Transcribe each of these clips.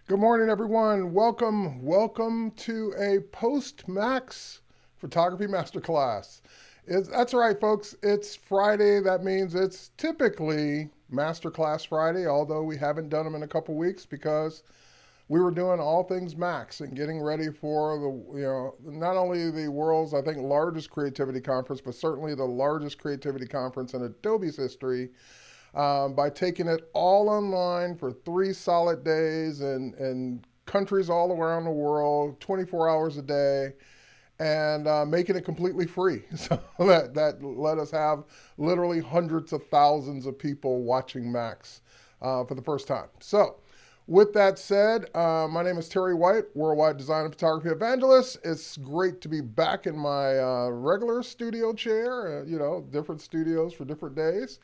Good morning, everyone. Welcome to a post-Max photography masterclass. That's right, folks. It's Friday. That means it's typically Masterclass Friday, although we haven't done them in a couple weeks because we were doing all things Max and getting ready for not only the world's, I think, largest creativity conference, but certainly the largest creativity conference in Adobe's history, by taking it all online for 3 solid days in countries all around the world, 24 hours a day, and making it completely free. So that let us have literally hundreds of thousands of people watching Max for the first time. So with that said, my name is Terry White, Worldwide Design and Photography Evangelist. It's great to be back in my regular studio chair, different studios for different days.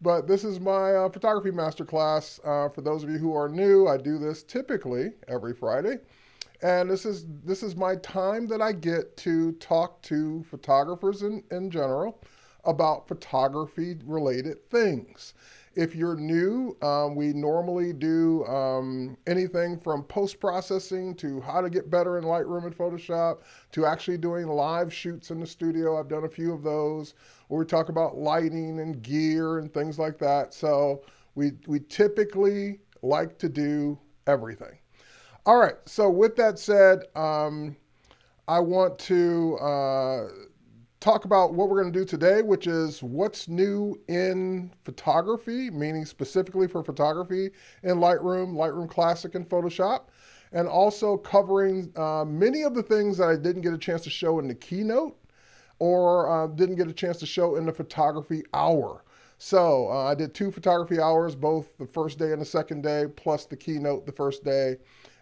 But this is my photography masterclass. For those of you who are new, I do this typically every Friday. And this is my time that I get to talk to photographers in general about photography related things. If you're new, we normally do anything from post-processing to how to get better in Lightroom and Photoshop to actually doing live shoots in the studio. I've done a few of those where we talk about lighting and gear and things like that. So we typically like to do everything. All right, so with that said, I want to talk about what we're going to do today, which is what's new in photography, meaning specifically for photography in Lightroom, Lightroom Classic, and Photoshop, and also covering many of the things that I didn't get a chance to show in the keynote or didn't get a chance to show in the photography hour. So I did 2 photography hours, both the first day and the second day, plus the keynote the first day.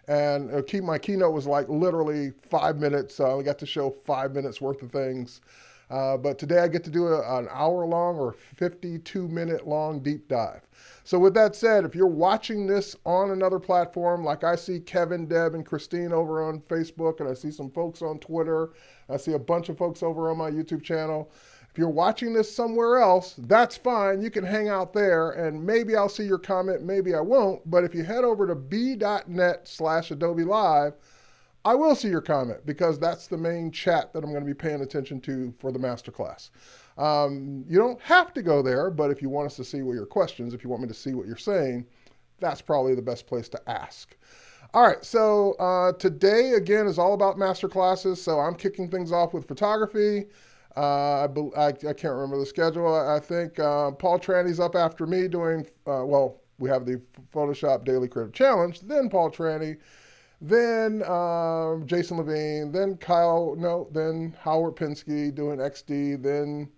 And my keynote was like literally 5 minutes. We got to show 5 minutes worth of things. But today I get to do an hour long or 52-minute long deep dive. So with that said, if you're watching this on another platform, like I see Kevin, Deb, and Christine over on Facebook, and I see some folks on Twitter, I see a bunch of folks over on my YouTube channel. If you're watching this somewhere else, that's fine. You can hang out there and maybe I'll see your comment, maybe I won't. But if you head over to b.net/Adobe Live, I will see your comment because that's the main chat that I'm going to be paying attention to for the masterclass. You don't have to go there, but if you want us to see what your questions, if you want me to see what you're saying, that's probably the best place to ask. All right, so today, again, is all about masterclasses. So I'm kicking things off with photography. I can't remember the schedule. I think Paul Tranny's up after me doing, we have the Photoshop Daily Creative Challenge, then Paul Tranny, then Jason Levine, then then Howard Pinsky doing XD, then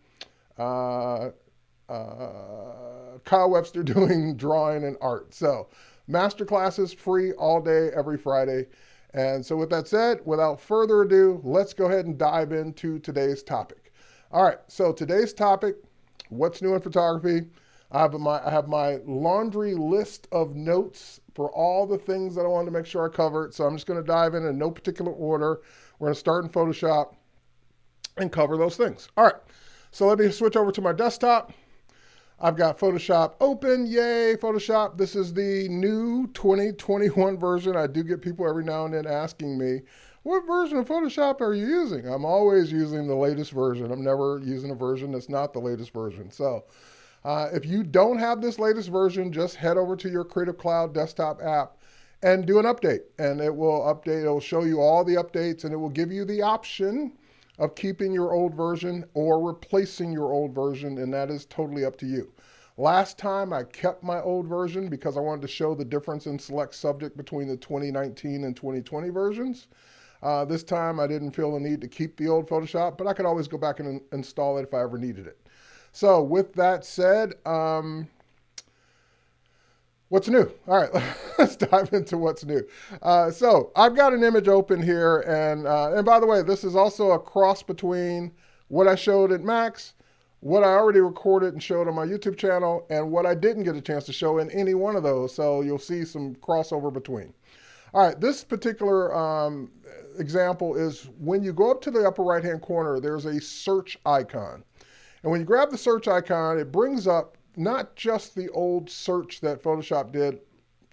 Kyle Webster doing drawing and art. So masterclasses free all day, every Friday. And so with that said, without further ado, let's go ahead and dive into today's topic. All right, so today's topic, what's new in photography? I have my laundry list of notes for all the things that I wanted to make sure I covered. So I'm just going to dive in no particular order. We're going to start in Photoshop and cover those things. All right, so let me switch over to my desktop. I've got Photoshop open. Yay, Photoshop. This is the new 2021 version. I do get people every now and then asking me, what version of Photoshop are you using? I'm always using the latest version. I'm never using a version that's not the latest version. So if you don't have this latest version, just head over to your Creative Cloud desktop app and do an update. And it will update, it will show you all the updates, and it will give you the option of keeping your old version or replacing your old version, and that is totally up to you. Last time I kept my old version because I wanted to show the difference in select subject between the 2019 and 2020 versions. This time I didn't feel the need to keep the old Photoshop, but I could always go back and install it if I ever needed it. So with that said, what's new? All right, let's dive into what's new. So I've got an image open here, and by the way, this is also a cross between what I showed at Max, what I already recorded and showed on my YouTube channel, and what I didn't get a chance to show in any one of those. So you'll see some crossover between. All right, this particular example is when you go up to the upper right-hand corner, there's a search icon. And when you grab the search icon, it brings up not just the old search that Photoshop did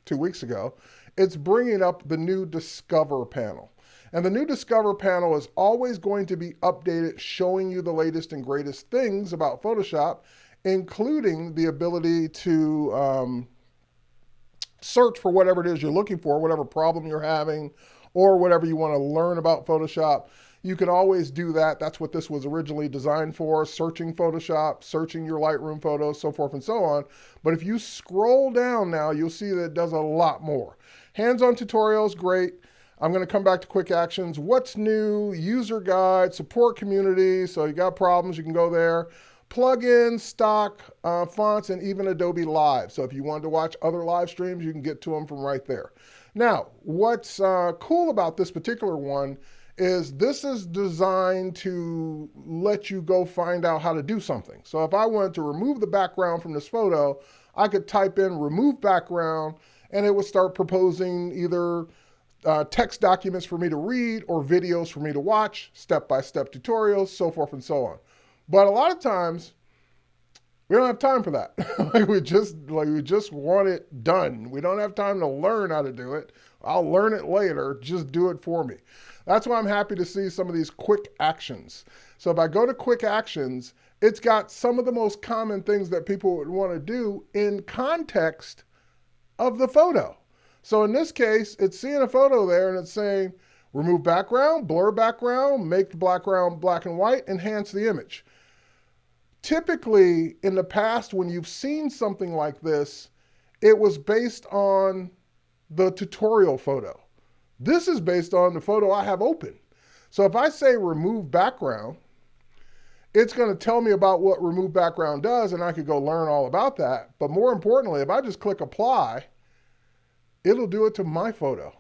2 weeks ago. it's bringing up the new Discover panel. And the new Discover panel is always going to be updated, showing you the latest and greatest things about Photoshop, including the ability to search for whatever it is you're looking for, whatever problem you're having, or whatever you want to learn about Photoshop. You can always do that. That's what this was originally designed for, searching Photoshop, searching your Lightroom photos, so forth and so on. But if you scroll down now, you'll see that it does a lot more. Hands-on tutorials, great. I'm going to come back to quick actions. What's new? User guide, support community. So you got problems, you can go there. Plugins, stock, fonts, and even Adobe Live. So if you wanted to watch other live streams, you can get to them from right there. Now, what's cool about this particular one is this is designed to let you go find out how to do something. So if I wanted to remove the background from this photo, I could type in remove background, and it would start proposing either text documents for me to read or videos for me to watch, step-by-step tutorials, so forth and so on. But a lot of times, we don't have time for that. we just want it done. We don't have time to learn how to do it. I'll learn it later. Just do it for me. That's why I'm happy to see some of these quick actions. So if I go to quick actions, it's got some of the most common things that people would want to do in context of the photo. So in this case, it's seeing a photo there and it's saying, remove background, blur background, make the background black and white, enhance the image. Typically, in the past, when you've seen something like this, it was based on the tutorial photo. This is based on the photo I have open. So if I say remove background, it's going to tell me about what remove background does, and I could go learn all about that. But more importantly, if I just click apply, it'll do it to my photo.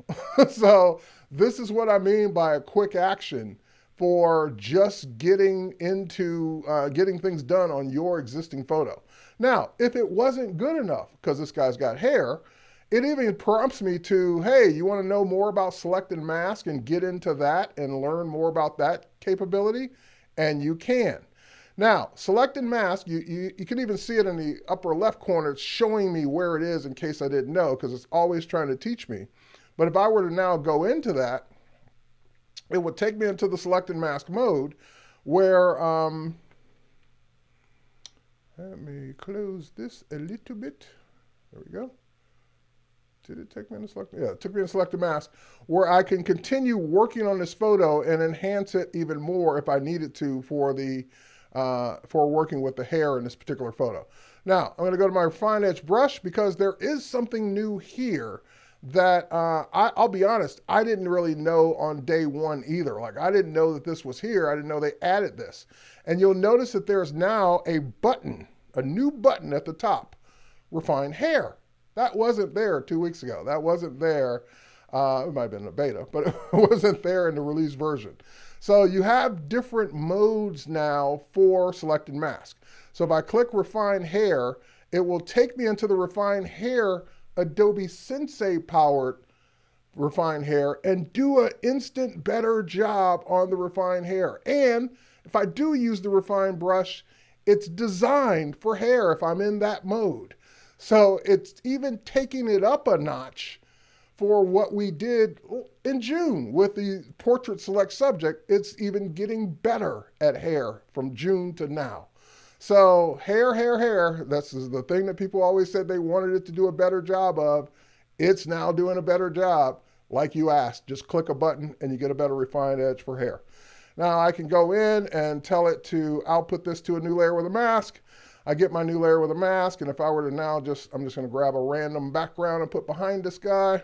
So this is what I mean by a quick action for just getting into getting things done on your existing photo. Now, if it wasn't good enough, because this guy's got hair, it even prompts me to, hey, you want to know more about select and mask and get into that and learn more about that capability? And you can. Now, select and mask, you can even see it in the upper left corner. It's showing me where it is in case I didn't know, because it's always trying to teach me. But if I were to now go into that, it would take me into the select and mask mode where, let me close this a little bit. There we go. Did it take me into select? Yeah, it took me into select and mask, where I can continue working on this photo and enhance it even more if I needed to for working with the hair in this particular photo. Now, I'm going to go to my refine edge brush because there is something new here that I'll be honest, I didn't really know on day one either. Like, I didn't know that this was here. I didn't know they added this. And you'll notice that there's now a button, a new button at the top, refine hair. That wasn't there 2 weeks ago. That wasn't there. It might have been a beta, but it wasn't there in the release version. So you have different modes now for select and mask. So if I click refine hair, it will take me into the refine hair Adobe Sensei powered refine hair and do an instant better job on the refine hair. And if I do use the refine brush, it's designed for hair if I'm in that mode. So it's even taking it up a notch for what we did in June with the portrait select subject. It's even getting better at hair from June to now. So hair, that's the thing that people always said they wanted it to do a better job of. It's now doing a better job, like you asked. Just click a button and you get a better refined edge for hair. Now I can go in and tell it to output this to a new layer with a mask. I get my new layer with a mask, and if I were to now I'm just going to grab a random background and put behind this guy.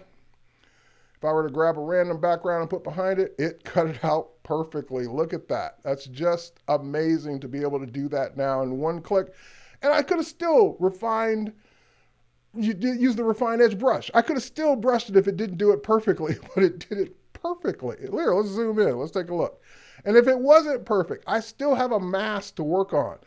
If I were to grab a random background and put behind it, it cut it out perfectly. Look at that. That's just amazing to be able to do that now in one click. And I could have still use the refine edge brush. I could have still brushed it if it didn't do it perfectly, but it did it perfectly. Here, let's zoom in. Let's take a look. And if it wasn't perfect, I still have a mask to work on.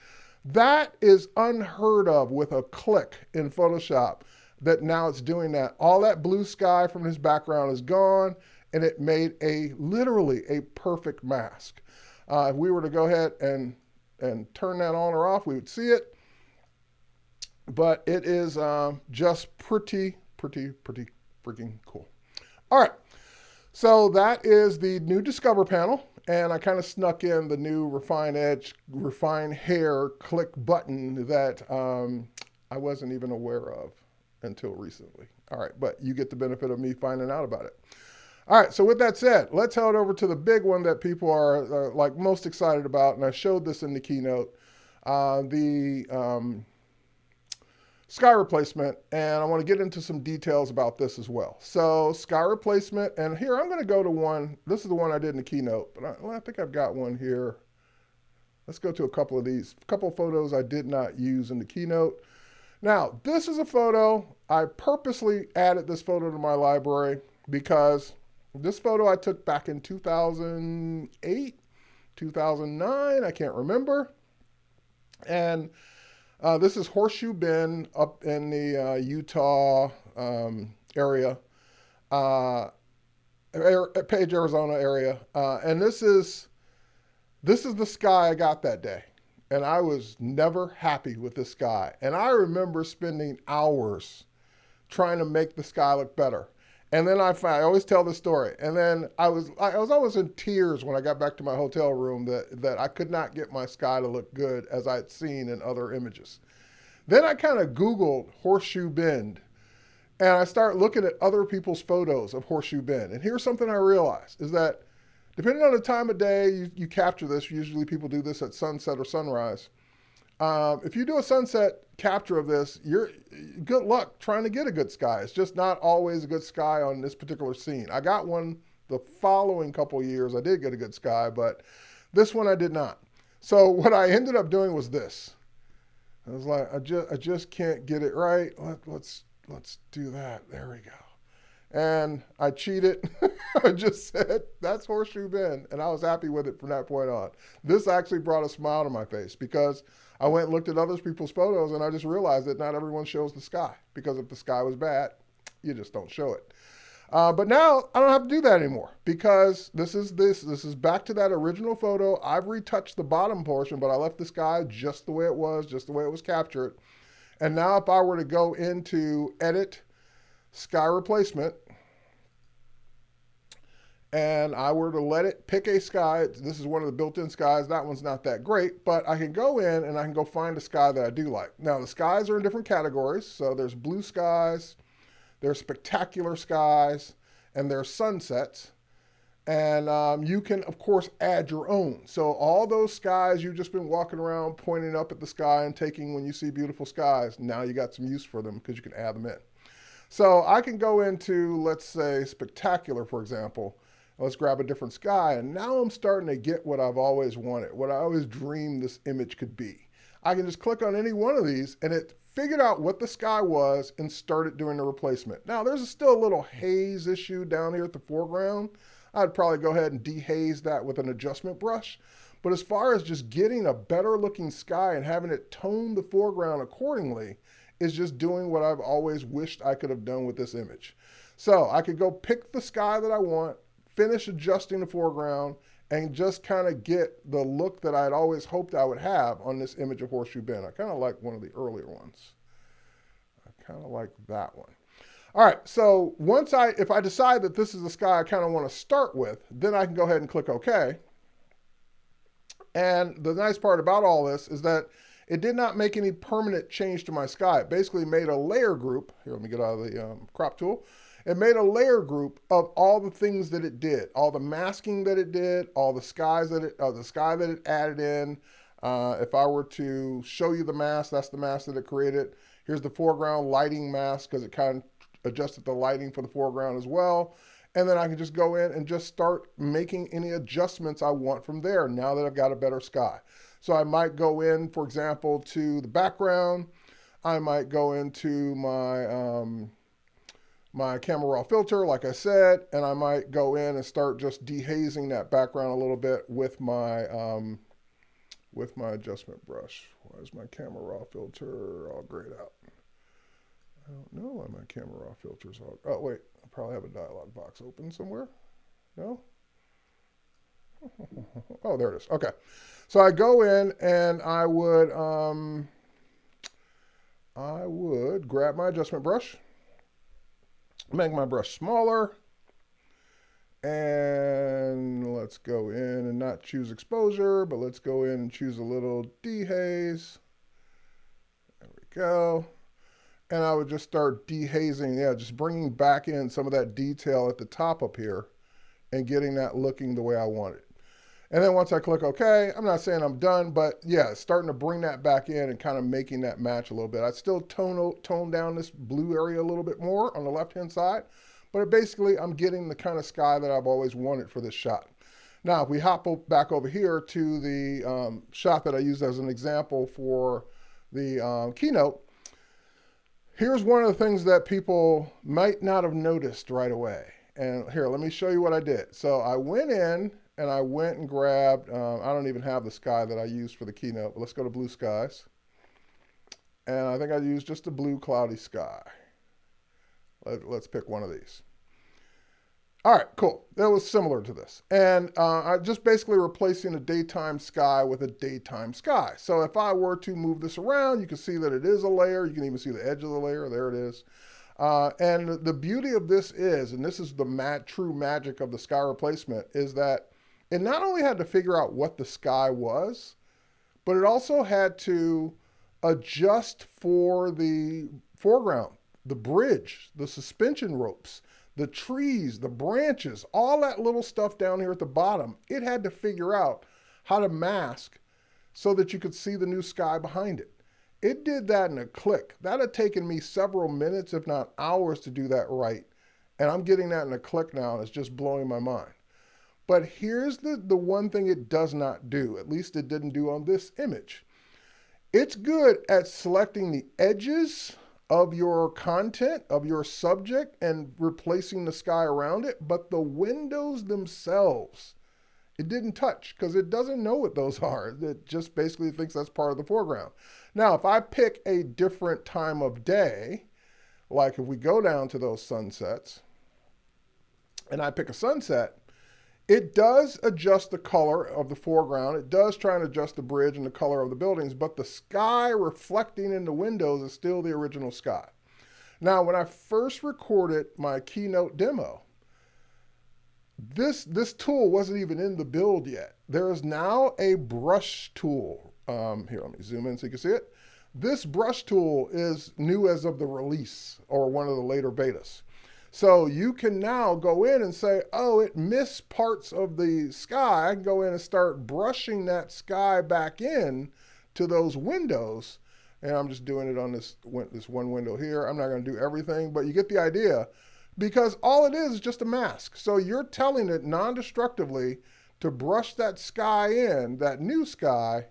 That is unheard of with a click in Photoshop, that now it's doing that. All that blue sky from his background is gone, and it made literally a perfect mask. If we were to go ahead and turn that on or off, we would see it. But it is just pretty freaking cool. All right, so that is the new Discover panel, and I kind of snuck in the new Refine Edge, Refine Hair click button that I wasn't even aware of until recently. All right, but you get the benefit of me finding out about it. All right, so with that said, let's head over to the big one that people are like most excited about, and I showed this in the keynote, the sky replacement, and I want to get into some details about this as well. So sky replacement, and here I'm going to go to one. This is the one I did in the keynote, but I think I've got one here. Let's go to a couple of these, a couple of photos I did not use in the keynote. Now, this is a photo. I purposely added this photo to my library because this photo I took back in 2008, 2009, I can't remember. And this is Horseshoe Bend up in the Utah area, Page, Arizona area. And this is the sky I got that day. And I was never happy with this sky. And I remember spending hours trying to make the sky look better. And then I always tell the story. And then I was almost in tears when I got back to my hotel room that I could not get my sky to look good as I'd seen in other images. Then I kind of Googled Horseshoe Bend, and I start looking at other people's photos of Horseshoe Bend. And here's something I realized is that depending on the time of day you capture this, usually people do this at sunset or sunrise. If you do a sunset capture of this, you're good luck trying to get a good sky. It's just not always a good sky on this particular scene. I got one the following couple years. I did get a good sky, but this one I did not. So what I ended up doing was this. I was like, I just can't get it right. Let's do that. There we go. And I cheated. I just said, that's Horseshoe Bend. And I was happy with it from that point on. This actually brought a smile to my face because I went and looked at other people's photos and I just realized that not everyone shows the sky, because if the sky was bad, you just don't show it. But now I don't have to do that anymore because this is back to that original photo. I've retouched the bottom portion, but I left the sky just the way it was, just the way it was captured. And now if I were to go into Edit, Sky Replacement, and I were to let it pick a sky, this is one of the built-in skies. That one's not that great, but I can go in and I can go find a sky that I do like. Now the skies are in different categories. So there's blue skies, there's spectacular skies, and there's sunsets. And you can, of course, add your own. So all those skies you've just been walking around pointing up at the sky and taking when you see beautiful skies, now you got some use for them because you can add them in. So I can go into, let's say, spectacular, for example. Let's grab a different sky, and now I'm starting to get what I've always wanted, what I always dreamed this image could be. I can just click on any one of these, and it figured out what the sky was and started doing the replacement. Now, there's still a little haze issue down here at the foreground. I'd probably go ahead and dehaze that with an adjustment brush. But as far as just getting a better looking sky and having it tone the foreground accordingly is just doing what I've always wished I could have done with this image. So I could go pick the sky that I want, finish adjusting the foreground, and just kind of get the look that I'd always hoped I would have on this image of Horseshoe Bend. I kind of like one of the earlier ones. I kind of like that one. All right, so if I decide that this is the sky I kind of want to start with, then I can go ahead and click OK. And the nice part about all this is that it did not make any permanent change to my sky. It basically made a layer group. Here, let me get out of the crop tool. It made a layer group of all the things that it did, all the masking that it did, all the skies the sky that it added in. If I were to show you the mask, that's the mask that it created. Here's the foreground lighting mask because it kind of adjusted the lighting for the foreground as well. And then I can just go in and just start making any adjustments I want from there now that I've got a better sky. So I might go in, for example, to the background. I might go into my camera raw filter, like I said, and I might go in and start just dehazing that background a little bit with my adjustment brush. Why is my camera raw filter all grayed out? I don't know why my camera raw filter's all, oh wait, I probably have a dialog box open somewhere. No? Oh, there it is. Okay. So I go in and I would grab my adjustment brush, make my brush smaller, And let's go in and not choose exposure, but let's go in and choose a little dehaze. There we go. And I would just start dehazing, yeah, just bringing back in some of that detail at the top up here and getting that looking the way I want it. And then once I click OK, I'm not saying I'm done, but yeah, starting to bring that back in and kind of making that match a little bit. I still tone down this blue area a little bit more on the left-hand side, but basically I'm getting the kind of sky that I've always wanted for this shot. Now, if we hop back over here to the shot that I used as an example for the keynote, here's one of the things that people might not have noticed right away. And here, let me show you what I did. So I went in and I went and grabbed, I don't even have the sky that I used for the keynote, but let's go to blue skies. And I think I used just a blue cloudy sky. Let's pick one of these. All right, cool. That was similar to this. And I'm just basically replacing a daytime sky with a daytime sky. So if I were to move this around, you can see that it is a layer. You can even see the edge of the layer. There it is. And the beauty of this is, and this is the true magic of the sky replacement, is that it not only had to figure out what the sky was, but it also had to adjust for the foreground, the bridge, the suspension ropes, the trees, the branches, all that little stuff down here at the bottom. It had to figure out how to mask so that you could see the new sky behind it. It did that in a click. That had taken me several minutes, if not hours, to do that right. And I'm getting that in a click now, and it's just blowing my mind. But here's the one thing it does not do, at least it didn't do on this image. It's good at selecting the edges of your content, of your subject, and replacing the sky around it, but the windows themselves, it didn't touch because it doesn't know what those are. It just basically thinks that's part of the foreground. Now, if I pick a different time of day, like if we go down to those sunsets, and I pick a sunset, it does adjust the color of the foreground. It does try and adjust the bridge and the color of the buildings, but the sky reflecting in the windows is still the original sky. Now, when I first recorded my keynote demo, this tool wasn't even in the build yet. There is now a brush tool. Here, let me zoom in so you can see it. This brush tool is new as of the release or one of the later betas. So you can now go in and say, oh, it missed parts of the sky. I can go in and start brushing that sky back in to those windows. And I'm just doing it on this one window here. I'm not going to do everything, but you get the idea, because all it is just a mask. So you're telling it non-destructively to brush that sky in, that new sky,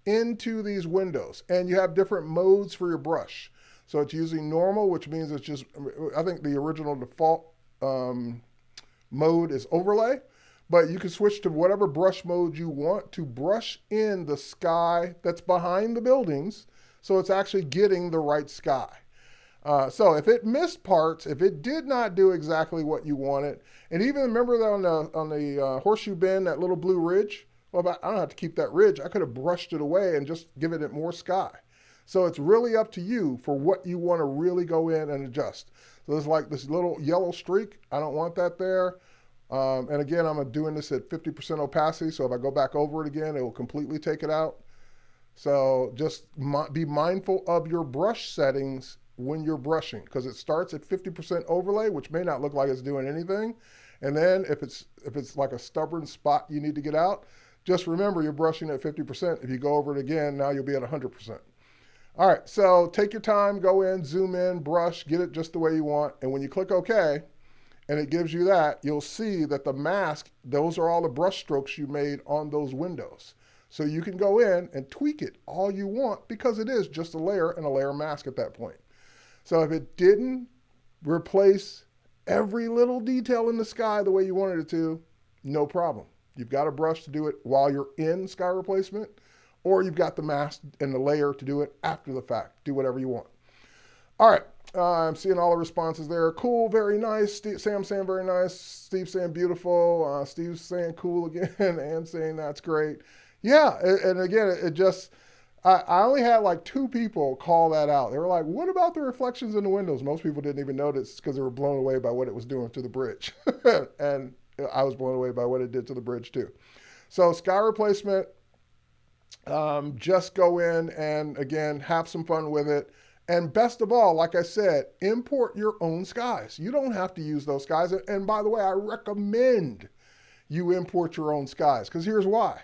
into these windows. And you have different modes for your brush. So it's using normal, which means it's just, I think the original default mode is overlay, but you can switch to whatever brush mode you want to brush in the sky that's behind the buildings, so it's actually getting the right sky. So if it missed parts, if it did not do exactly what you wanted, and even remember that on the horseshoe bend, that little blue ridge, well, I don't have to keep that ridge. I could have brushed it away and just given it more sky. So it's really up to you for what you want to really go in and adjust. So there's like this little yellow streak. I don't want that there. And again, I'm doing this at 50% opacity. So if I go back over it again, it will completely take it out. So just be mindful of your brush settings when you're brushing, because it starts at 50% overlay, which may not look like it's doing anything. And then if it's like a stubborn spot you need to get out, just remember you're brushing at 50%. If you go over it again, now you'll be at 100%. All right, so take your time, go in, zoom in, brush, get it just the way you want. And when you click OK, and it gives you that, you'll see that the mask, those are all the brush strokes you made on those windows. So you can go in and tweak it all you want, because it is just a layer and a layer mask at that point. So if it didn't replace every little detail in the sky the way you wanted it to, no problem. You've got a brush to do it while you're in sky replacement, or you've got the mask and the layer to do it after the fact. Do whatever you want. All right, I'm seeing all the responses there. Cool, very nice. Sam saying very nice. Steve saying beautiful. Steve's saying cool again, and saying that's great. Yeah, and again, it just, I only had like 2 people call that out. They were like, what about the reflections in the windows? Most people didn't even notice because they were blown away by what it was doing to the bridge. And I was blown away by what it did to the bridge too. So sky replacement, just go in and again, have some fun with it. And best of all, like I said, import your own skies. You don't have to use those skies. And by the way, I recommend you import your own skies because here's why.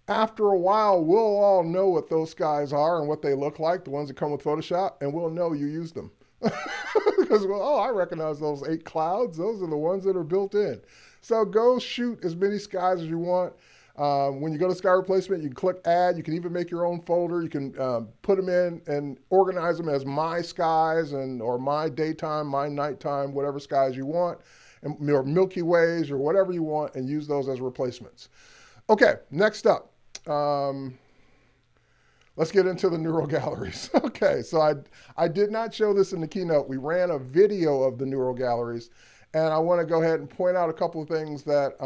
After a while, we'll all know what those skies are and what they look like, the ones that come with Photoshop, and we'll know you use them. Because, well, oh, I recognize those 8 clouds. Those are the ones that are built in. So go shoot as many skies as you want. When you go to sky replacement, you can click add. You can even make your own folder. You can put them in and organize them as my skies or my daytime, my nighttime, whatever skies you want, or Milky Ways or whatever you want, and use those as replacements. Okay, next up. Let's get into the neural galleries. Okay, so I did not show this in the keynote. We ran a video of the neural galleries, and I want to go ahead and point out a couple of things that,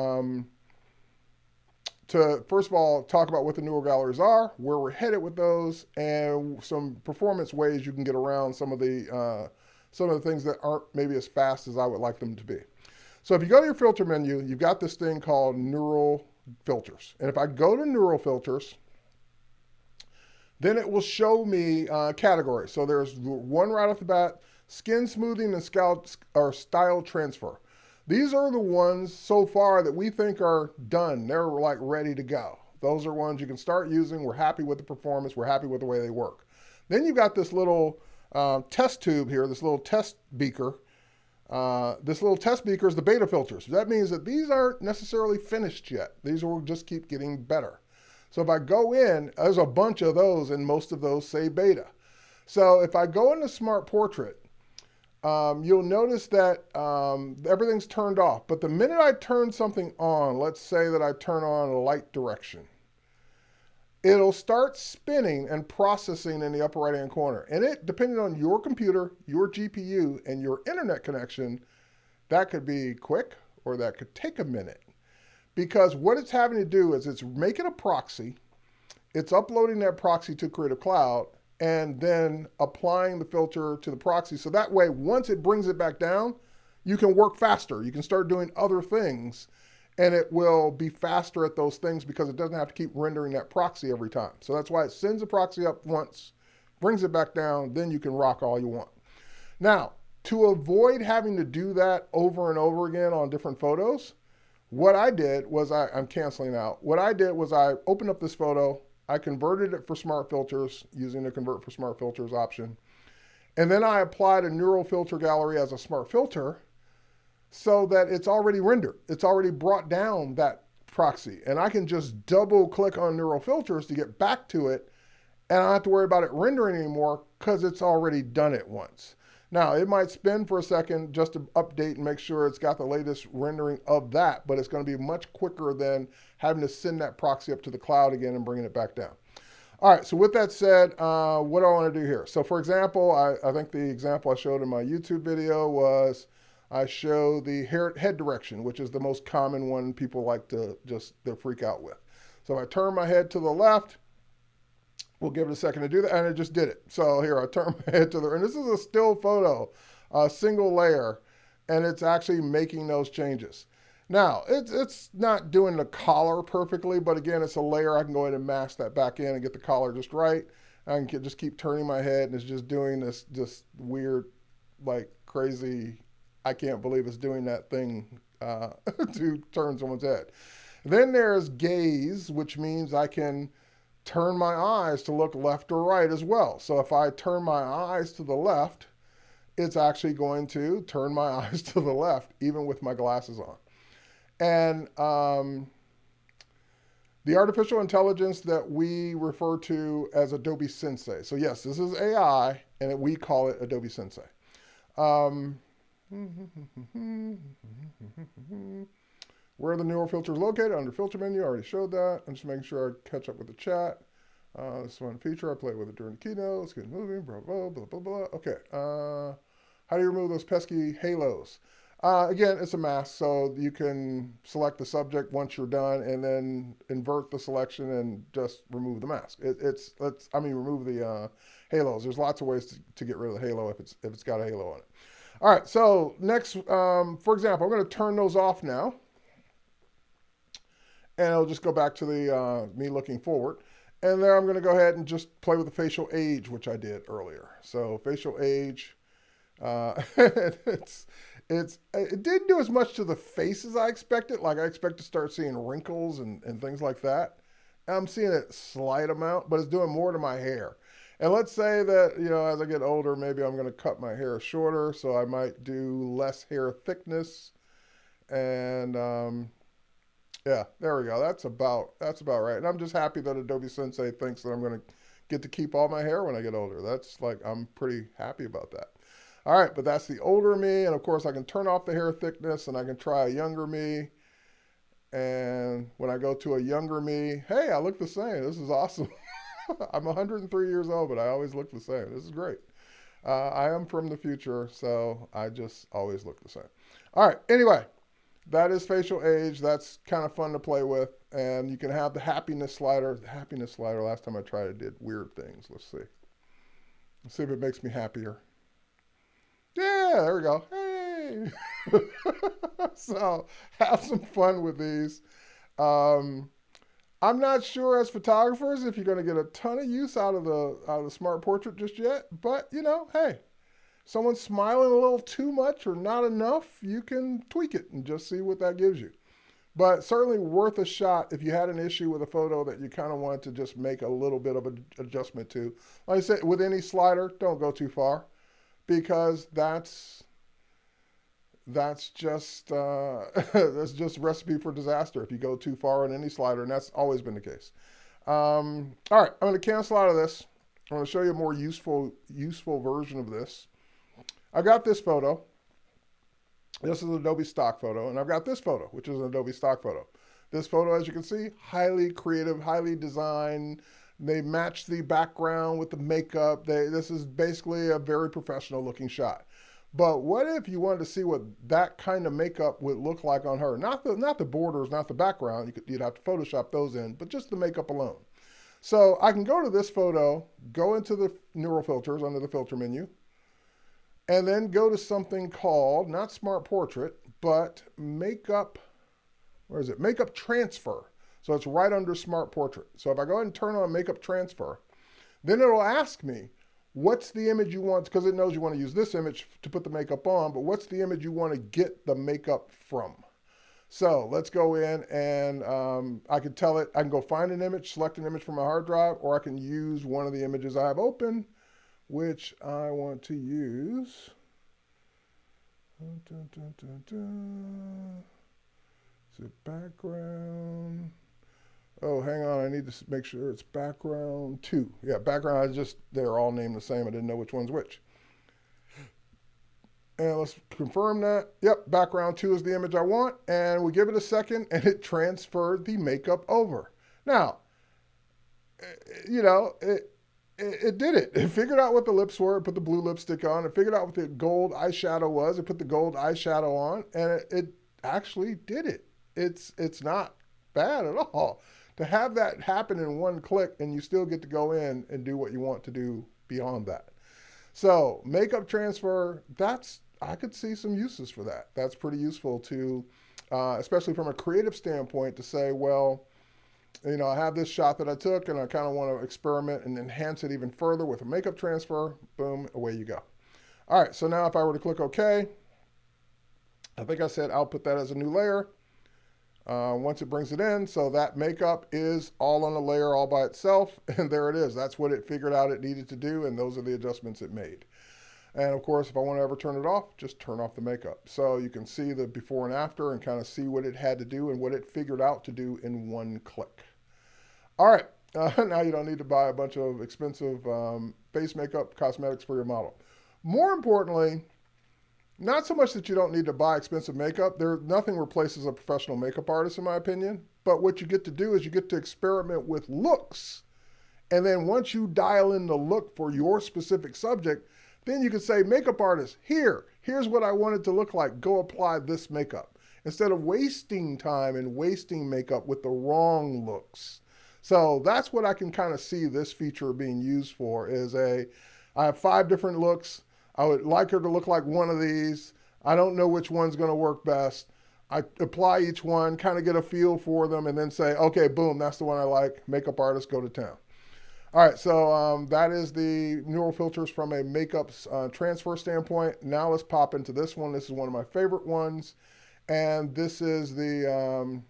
to first of all, talk about what the neural galleries are, where we're headed with those, and some performance ways you can get around some of the things that aren't maybe as fast as I would like them to be. So if you go to your filter menu, you've got this thing called neural filters. And if I go to neural filters, then it will show me categories. So there's one right off the bat, skin smoothing and style transfer. These are the ones so far that we think are done. They're like ready to go. Those are ones you can start using. We're happy with the performance. We're happy with the way they work. Then you've got this little test tube here, this little test beaker. This little test beaker is the beta filters. That means that these aren't necessarily finished yet. These will just keep getting better. So if I go in, there's a bunch of those, and most of those say beta. So if I go into Smart Portrait, you'll notice that everything's turned off. But the minute I turn something on, let's say that I turn on a light direction, it'll start spinning and processing in the upper right-hand corner. And it, depending on your computer, your GPU, and your internet connection, that could be quick or that could take a minute. Because what it's having to do is it's making a proxy, it's uploading that proxy to Creative Cloud, and then applying the filter to the proxy. So that way, once it brings it back down, you can work faster. You can start doing other things, and it will be faster at those things because it doesn't have to keep rendering that proxy every time. So that's why it sends the proxy up once, brings it back down, then you can rock all you want. Now, to avoid having to do that over and over again on different photos, what I did was I'm canceling out. What I did was I opened up this photo, I converted it for smart filters using the convert for smart filters option. And then I applied a neural filter gallery as a smart filter so that it's already rendered. It's already brought down that proxy. And I can just double click on neural filters to get back to it. And I don't have to worry about it rendering anymore because it's already done it once. Now, it might spin for a second just to update and make sure it's got the latest rendering of that, but it's going to be much quicker than having to send that proxy up to the cloud again and bringing it back down. All right, so with that said, what do I want to do here? So for example, I think the example I showed in my YouTube video was I show the head direction, which is the most common one people like to they freak out with. So if I turn my head to the left, we'll give it a second to do that, and it just did it. So here, I turn my head to the, and this is a still photo, a single layer, and it's actually making those changes. Now, it's not doing the collar perfectly, but again, it's a layer. I can go ahead and mask that back in and get the collar just right. I can just keep turning my head, and it's just doing this weird, like crazy, I can't believe it's doing that thing to turn someone's head. Then there's gaze, which means I can turn my eyes to look left or right as well. So if I turn my eyes to the left, it's actually going to turn my eyes to the left, even with my glasses on. And the artificial intelligence that we refer to as Adobe Sensei. So yes, this is AI, and we call it Adobe Sensei. Where are the neural filters located? Under filter menu, I already showed that. I'm just making sure I catch up with the chat. This is one feature. I played with it during the keynote. Let's get moving, blah, blah, blah, blah, blah. Okay. How do you remove those pesky halos? Again, it's a mask, so you can select the subject once you're done and then invert the selection and just remove the mask. Remove the halos. There's lots of ways to get rid of the halo if it's got a halo on it. All right, so next, for example, I'm going to turn those off now. and it'll just go back to the me looking forward. And there I'm going to go ahead and just play with the facial age, which I did earlier. So facial age, it didn't do as much to the face as I expected. Like I expect to start seeing wrinkles and things like that. I'm seeing it slight amount, but it's doing more to my hair. And let's say that, as I get older, maybe I'm going to cut my hair shorter, so I might do less hair thickness. And yeah, there we go. That's about right. And I'm just happy that Adobe Sensei thinks that I'm going to get to keep all my hair when I get older. That's like, I'm pretty happy about that. All right, but that's the older me, and of course I can turn off the hair thickness and I can try a younger me. And when I go to a younger me, hey, I look the same. This is awesome. I'm 103 years old, but I always look the same. This is great. I am from the future, so I just always look the same. All right, anyway, that is facial age. That's kind of fun to play with. And you can have the happiness slider. The happiness slider, last time I tried it, did weird things. Let's see. Let's see if it makes me happier. Yeah, there we go. Hey. So have some fun with these. I'm not sure as photographers if you're going to get a ton of use out of the smart portrait just yet, but hey, someone's smiling a little too much or not enough, you can tweak it and just see what that gives you. But certainly worth a shot if you had an issue with a photo that you kind of wanted to just make a little bit of an adjustment to. Like I said, with any slider, don't go too far, because that's just that's just a recipe for disaster if you go too far on any slider, and that's always been the case. All right, I'm going to cancel out of this. I'm going to show you a more useful version of this. I got this photo. This is an Adobe stock photo, and I've got this photo, which is an Adobe stock photo. This photo, as you can see, highly creative, highly designed. They match the background with the makeup. This is basically a very professional looking shot. But what if you wanted to see what that kind of makeup would look like on her? Not the borders, not the background. You'd have to Photoshop those in, but just the makeup alone. So I can go to this photo, go into the neural filters under the filter menu, and then go to something called, not Smart Portrait, but Makeup, where is it? Makeup Transfer. So it's right under Smart Portrait. So if I go ahead and turn on Makeup Transfer, then it'll ask me, what's the image you want, because it knows you want to use this image to put the makeup on, but what's the image you want to get the makeup from? So let's go in and I can tell it, I can go find an image, select an image from my hard drive, or I can use one of the images I have open, which I want to use. Is it background? Oh, hang on, I need to make sure it's background 2. Yeah, background, they're all named the same. I didn't know which one's which. And let's confirm that. Yep, background 2 is the image I want. And we give it a second, and it transferred the makeup over. Now, it did it. It figured out what the lips were. It put the blue lipstick on. It figured out what the gold eyeshadow was. It put the gold eyeshadow on, and it actually did it. It's not bad at all. To have that happen in one click, and you still get to go in and do what you want to do beyond that. So makeup transfer, I could see some uses for that. That's pretty useful to, especially from a creative standpoint, to say, well, I have this shot that I took and I kind of want to experiment and enhance it even further with a makeup transfer. Boom, away you go. All right, so now if I were to click OK, I think I said I'll put that as a new layer. Once it brings it in, so that makeup is all on a layer all by itself, and there it is. That's what it figured out it needed to do, and those are the adjustments it made. And of course, if I want to ever turn it off, just turn off the makeup. So you can see the before and after and kind of see what it had to do and what it figured out to do in one click. All right, now you don't need to buy a bunch of expensive face makeup cosmetics for your model. More importantly, not so much that you don't need to buy expensive makeup. Nothing replaces a professional makeup artist, in my opinion. But what you get to do is you get to experiment with looks. And then once you dial in the look for your specific subject, then you can say, makeup artist, here's what I want it to look like. Go apply this makeup. Instead of wasting time and wasting makeup with the wrong looks. So that's what I can kind of see this feature being used for I have 5 different looks. I would like her to look like one of these. I don't know which one's going to work best. I apply each one, kind of get a feel for them, and then say, okay, boom, that's the one I like. Makeup artist, go to town. All right, so that is the neural filters from a makeup transfer standpoint. Now let's pop into this one. This is one of my favorite ones. And this is the,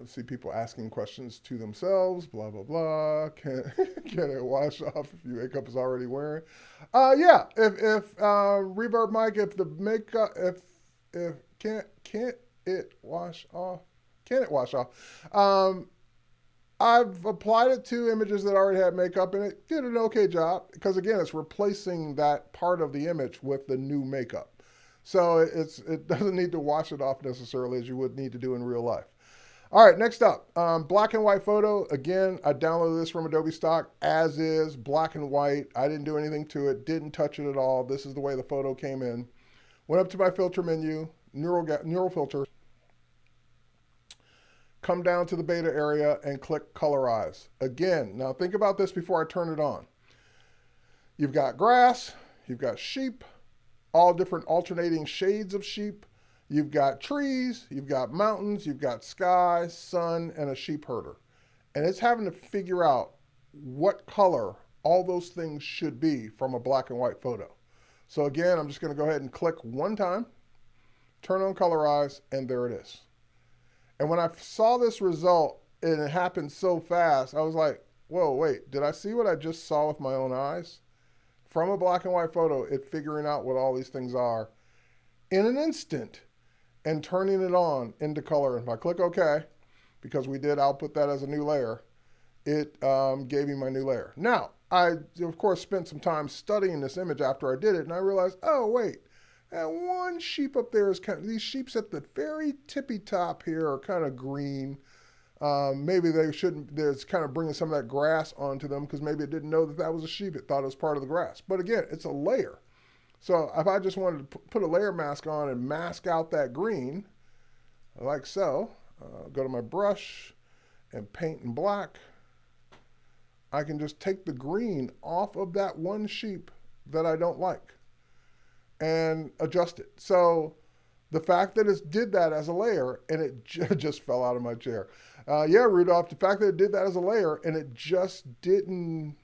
see people asking questions to themselves, blah, blah, blah. Can it wash off if your makeup is already wearing? Yeah, if Reverb Mike, if the makeup, if can't it wash off? Can it wash off? I've applied it to images that already had makeup and it did an okay job because again, it's replacing that part of the image with the new makeup. So it doesn't need to wash it off necessarily as you would need to do in real life. All right, next up, black and white photo. Again, I downloaded this from Adobe Stock as is, black and white. I didn't do anything to it, didn't touch it at all. This is the way the photo came in. Went up to my filter menu, neural filter. Come down to the beta area and click Colorize. Again, now think about this before I turn it on. You've got grass, you've got sheep, all different alternating shades of sheep. You've got trees, you've got mountains, you've got sky, sun, and a sheep herder. And it's having to figure out what color all those things should be from a black and white photo. So again, I'm just going to go ahead and click one time, turn on Colorize, and there it is. And when I saw this result, and it happened so fast, I was like, whoa, wait, did I see what I just saw with my own eyes? From a black and white photo, it figuring out what all these things are in an instant and turning it on into color. And if I click OK, because we did output that as a new layer, it gave me my new layer. Now, I, of course, spent some time studying this image after I did it, and I realized, oh, wait, that one sheep up there is kind of, these sheeps at the very tippy top here are kind of green. Maybe they shouldn't, there's kind of bringing some of that grass onto them because maybe it didn't know that that was a sheep. It thought it was part of the grass. But again, it's a layer. So if I just wanted to put a layer mask on and mask out that green, like so, go to my brush and paint in black, I can just take the green off of that one sheep that I don't like and adjust it. So the fact that it did that as a layer and it just fell out of my chair. Yeah, Rudolph, the fact that it did that as a layer and it just didn't,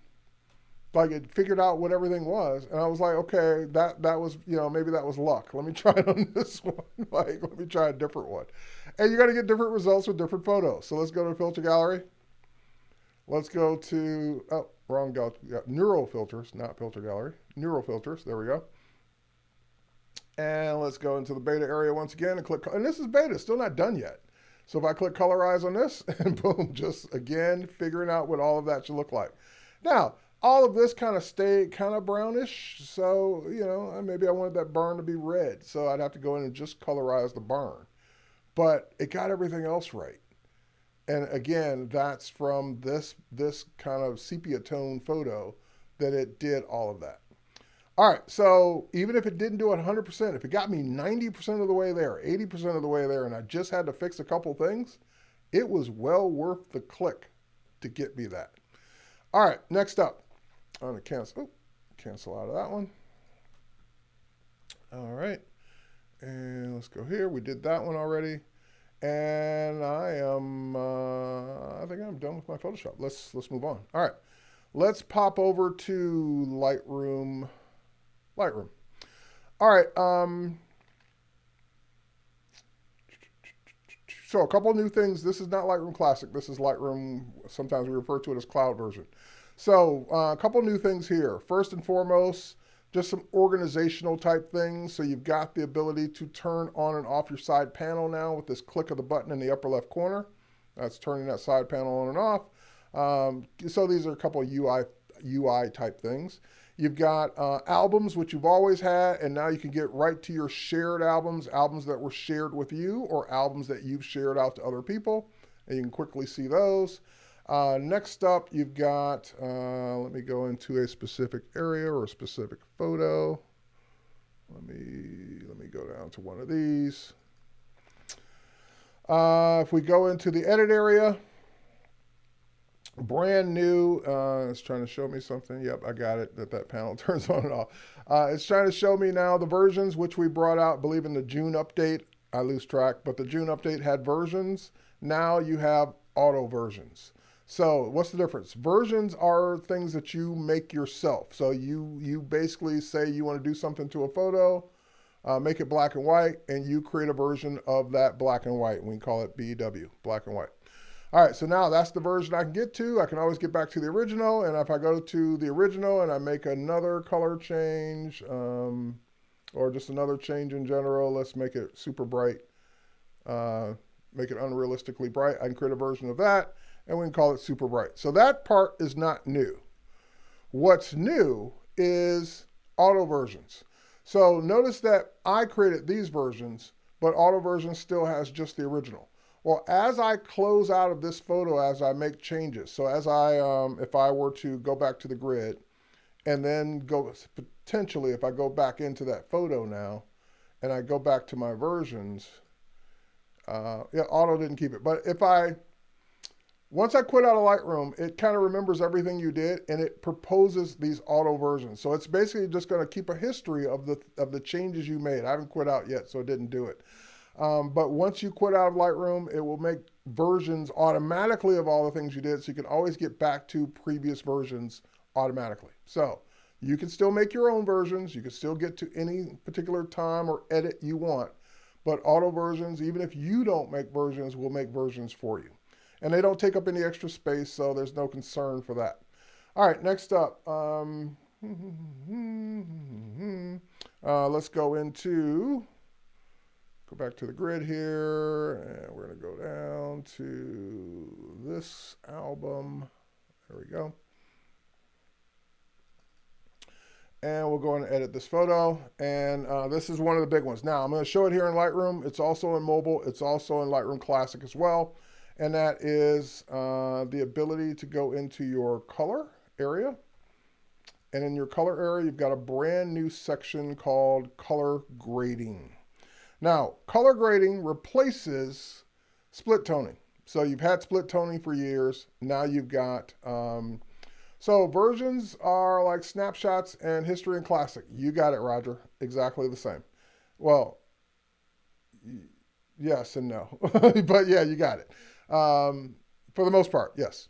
like it figured out what everything was. And I was like, okay, that was, you know, maybe that was luck. Let me try it on this one. Like, let me try a different one. And you got to get different results with different photos. So let's go to filter gallery. Let's go to, oh, wrong gallery. Neural filters, not filter gallery. Neural filters, there we go. And let's go into the beta area once again and click, and this is beta, still not done yet. So if I click Colorize on this, and boom, just again, figuring out what all of that should look like. Now, all of this kind of stayed kind of brownish, so, you know, maybe I wanted that burn to be red, so I'd have to go in and just colorize the burn. But it got everything else right. And again, that's from this kind of sepia tone photo that it did all of that. All right, so even if it didn't do it 100%, if it got me 90% of the way there, 80% of the way there, and I just had to fix a couple things, it was well worth the click to get me that. All right, next up, I'm gonna cancel out of that one. All right, and let's go here. We did that one already. And I think I'm done with my Photoshop. Let's move on. All right, let's pop over to Lightroom. All right, so a couple new things. This is not Lightroom Classic. This is Lightroom, sometimes we refer to it as Cloud version. So a couple new things here. First and foremost, just some organizational type things. So you've got the ability to turn on and off your side panel now with this click of the button in the upper left corner. That's turning that side panel on and off. So these are a couple of UI type things. You've got albums, which you've always had, and now you can get right to your shared albums, albums that were shared with you or albums that you've shared out to other people, and you can quickly see those. Next up, you've got, let me go into a specific area or a specific photo. Let me go down to one of these. If we go into the edit area, brand new. It's trying to show me something. Yep, I got it. That panel turns on and off. It's trying to show me now the versions which we brought out, I believe in the June update. I lose track, but the June update had versions. Now you have auto versions. So what's the difference? Versions are things that you make yourself. So you basically say you want to do something to a photo, make it black and white, and you create a version of that black and white. We call it BW, black and white. All right, so now that's the version I can get to. I can always get back to the original, and if I go to the original and I make another color change, or just another change in general, let's make it super bright, make it unrealistically bright. I can create a version of that, and we can call it super bright. So that part is not new. What's new is auto versions. So notice that I created these versions, but auto version still has just the original. Well, as I close out of this photo, as I make changes, so as if I were to go back to the grid and then go, potentially if I go back into that photo now and I go back to my versions, yeah, auto didn't keep it. But once I quit out of Lightroom, it kind of remembers everything you did and it proposes these auto versions. So it's basically just going to keep a history of the changes you made. I haven't quit out yet, so it didn't do it. But once you quit out of Lightroom, it will make versions automatically of all the things you did, so you can always get back to previous versions automatically. So you can still make your own versions. You can still get to any particular time or edit you want. But auto versions, even if you don't make versions, will make versions for you. And they don't take up any extra space, so there's no concern for that. All right, next up. Let's go into... Go back to the grid here, and we're going to go down to this album. There we go. And we'll go and edit this photo. And this is one of the big ones. Now, I'm going to show it here in Lightroom. It's also in mobile. It's also in Lightroom Classic as well. And that is the ability to go into your color area. And in your color area, you've got a brand new section called color grading. Now, color grading replaces split toning. So you've had split toning for years. Now you've got, so versions are like snapshots and history and classic. You got it, Roger. Exactly the same. Well, yes and no. But yeah, you got it. For the most part, yes.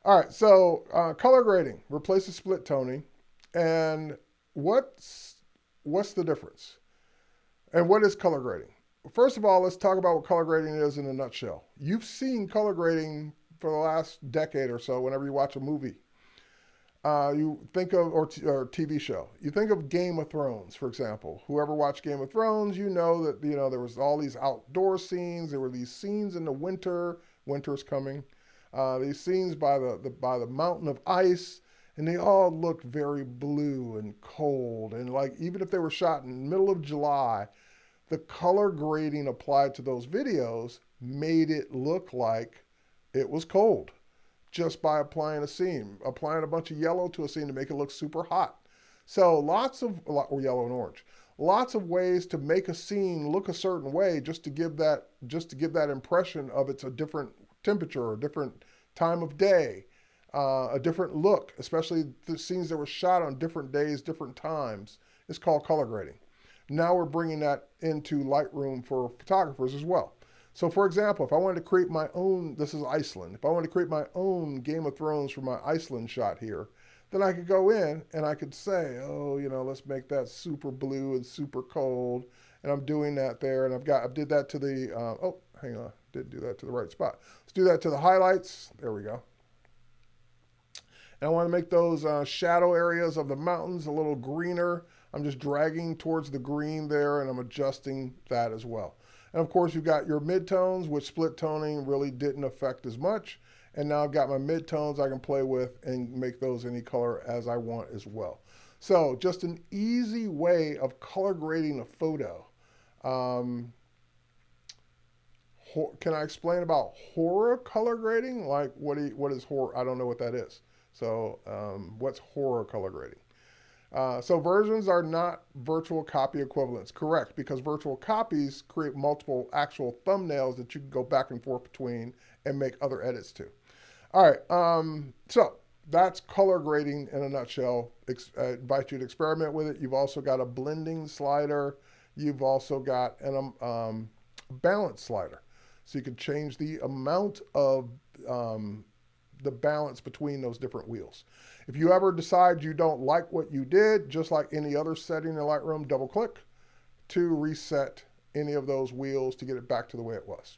All right, so color grading replaces split toning. And what's the difference? And what is color grading? First of all, let's talk about what color grading is in a nutshell. You've seen color grading for the last decade or so whenever you watch a movie. You think of, or TV show. You think of Game of Thrones, for example. Whoever watched Game of Thrones, you know that there was all these outdoor scenes. There were these scenes in the winter. Winter's coming. These scenes by the mountain of ice. And they all looked very blue and cold. And like, even if they were shot in the middle of July, the color grading applied to those videos made it look like it was cold just by applying a bunch of yellow to a scene to make it look super hot. So or yellow and orange, lots of ways to make a scene look a certain way just to give that impression of it's a different temperature or a different time of day. A different look, especially the scenes that were shot on different days, different times, is called color grading. Now we're bringing that into Lightroom for photographers as well. So for example, if I wanted to create my own, this is Iceland, if I wanted to create my own Game of Thrones for my Iceland shot here, then I could go in and I could say, oh, let's make that super blue and super cold. And I'm doing that there. And I did that to the, oh, hang on, didn't do that to the right spot. Let's do that to the highlights. There we go. And I want to make those shadow areas of the mountains a little greener. I'm just dragging towards the green there, and I'm adjusting that as well. And of course, you've got your midtones, which split toning really didn't affect as much. And now I've got my midtones I can play with and make those any color as I want as well. So just an easy way of color grading a photo. Can I explain about horror color grading? Like what is horror? I don't know what that is. So what's horror color grading? So versions are not virtual copy equivalents, correct, because virtual copies create multiple actual thumbnails that you can go back and forth between and make other edits to. All right, so that's color grading in a nutshell. I invite you to experiment with it. You've also got a blending slider. You've also got an balance slider. So you can change the amount of the balance between those different wheels. If you ever decide you don't like what you did, just like any other setting in Lightroom, double click to reset any of those wheels to get it back to the way it was.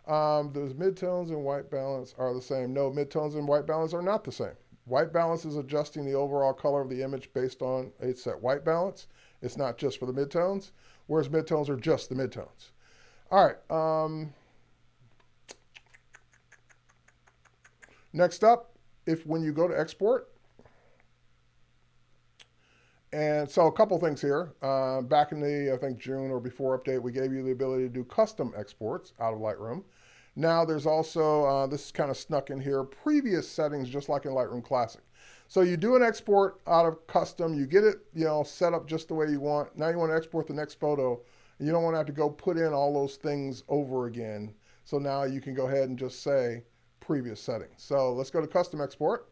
Those midtones and white balance are the same. No, midtones and white balance are not the same. White balance is adjusting the overall color of the image based on a set white balance. It's not just for the midtones, whereas midtones are just the midtones. All right. Next up, when you go to export, and so a couple things here. Back in the, I think, June or before update, we gave you the ability to do custom exports out of Lightroom. Now there's also, this is kind of snuck in here, previous settings just like in Lightroom Classic. So you do an export out of custom, you get it, set up just the way you want. Now you want to export the next photo. You don't want to have to go put in all those things over again. So now you can go ahead and just say previous settings. So let's go to custom export.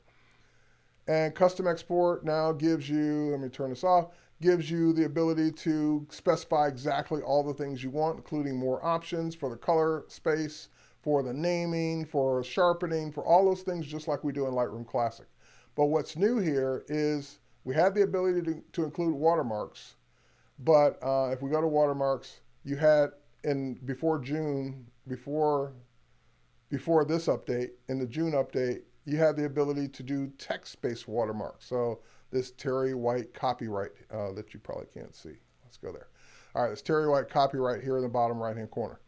And custom export now gives you, let me turn this off, gives you the ability to specify exactly all the things you want, including more options for the color space, for the naming, for sharpening, for all those things just like we do in Lightroom Classic. But what's new here is we have the ability to include watermarks, but if we go to watermarks, you had before June, before this update, in the June update, you had the ability to do text-based watermarks. So this Terry White copyright that you probably can't see. Let's go there. All right, this Terry White copyright here in the bottom right-hand corner.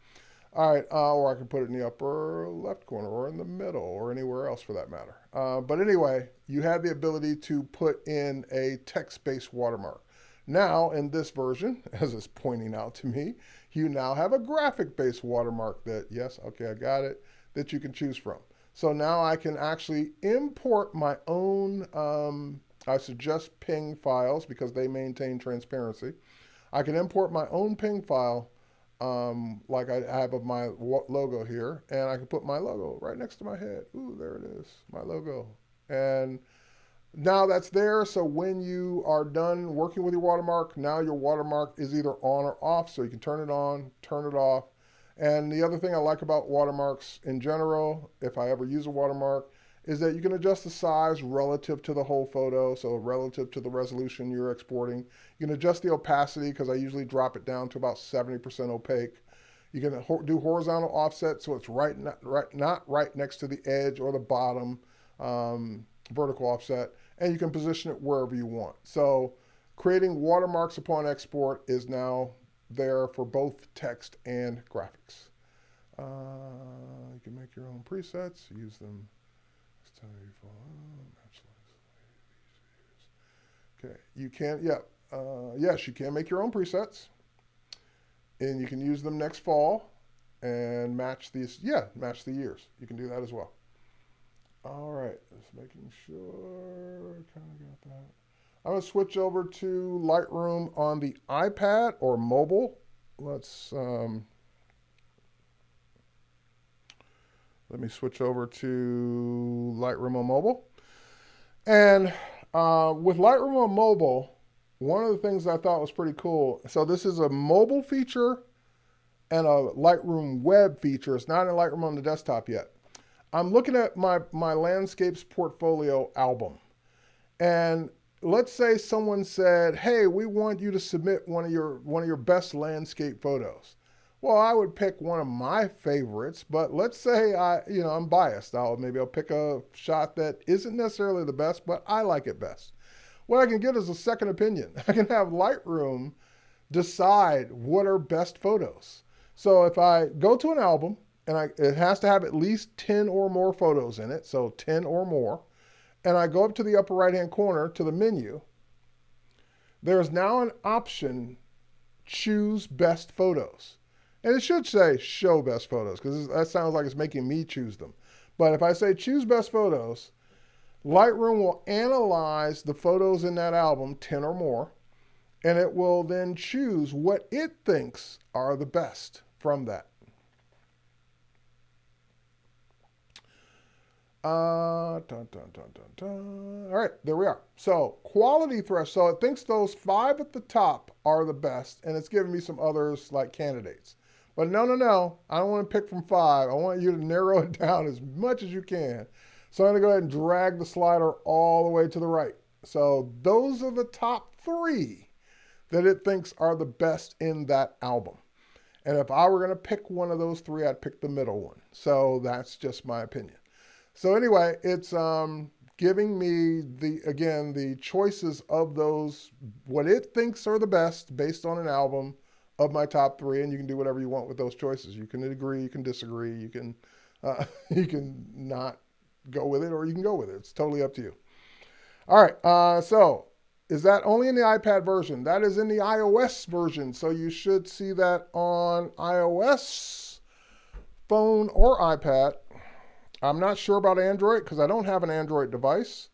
All right, or I can put it in the upper left corner or in the middle or anywhere else for that matter. But anyway, you have the ability to put in a text-based watermark. Now, in this version, as it's pointing out to me, you now have a graphic-based watermark that, yes, okay, I got it, that you can choose from. So now I can actually import my own, I suggest ping files because they maintain transparency. I can import my own ping file like I have of my logo here, and I can put my logo right next to my head. Ooh, there it is, my logo. And now that's there, so when you are done working with your watermark, now your watermark is either on or off, so you can turn it on, turn it off. And the other thing I like about watermarks in general, if I ever use a watermark, is that you can adjust the size relative to the whole photo, so relative to the resolution you're exporting. You can adjust the opacity, because I usually drop it down to about 70% opaque. You can do horizontal offset, so it's not right next to the edge or the bottom, vertical offset, and you can position it wherever you want. So creating watermarks upon export is now there for both text and graphics. You can make your own presets, use them. Okay, you can, yes, you can make your own presets, and you can use them next fall and match these, match the years. You can do that as well. All right, just making sure, kind of got that. I'm going to switch over to Lightroom on the iPad or mobile. Let me switch over to Lightroom on mobile. And with Lightroom on mobile, one of the things I thought was pretty cool, so this is a mobile feature and a Lightroom web feature. It's not in Lightroom on the desktop yet. I'm looking at my landscapes portfolio album. And let's say someone said, hey, we want you to submit one of your best landscape photos. Well, I would pick one of my favorites, but let's say I'm biased. Maybe I'll pick a shot that isn't necessarily the best, but I like it best. What I can get is a second opinion. I can have Lightroom decide what are best photos. So if I go to an album, and it has to have at least 10 or more photos in it, so 10 or more, and I go up to the upper right-hand corner to the menu, there's now an option, choose best photos. And it should say show best photos, because that sounds like it's making me choose them. But if I say choose best photos, Lightroom will analyze the photos in that album, 10 or more, and it will then choose what it thinks are the best from that. Dun, dun, dun, dun, dun. All right, there we are. So quality threshold. So it thinks those 5 at the top are the best, and it's giving me some others like candidates. But no, no, no. I don't want to pick from 5. I want you to narrow it down as much as you can. So I'm going to go ahead and drag the slider all the way to the right. So those are the top 3 that it thinks are the best in that album. And if I were going to pick one of those 3, I'd pick the middle one. So that's just my opinion. So anyway, it's giving me the choices of those, what it thinks are the best based on an album of my top 3, and you can do whatever you want with those choices. You can agree, you can disagree, you can you can not go with it, or you can go with it. It's totally up to you. All right, so is that only in the iPad version? That is in the iOS version, so you should see that on iOS phone or iPad. I'm not sure about Android because I don't have an Android device.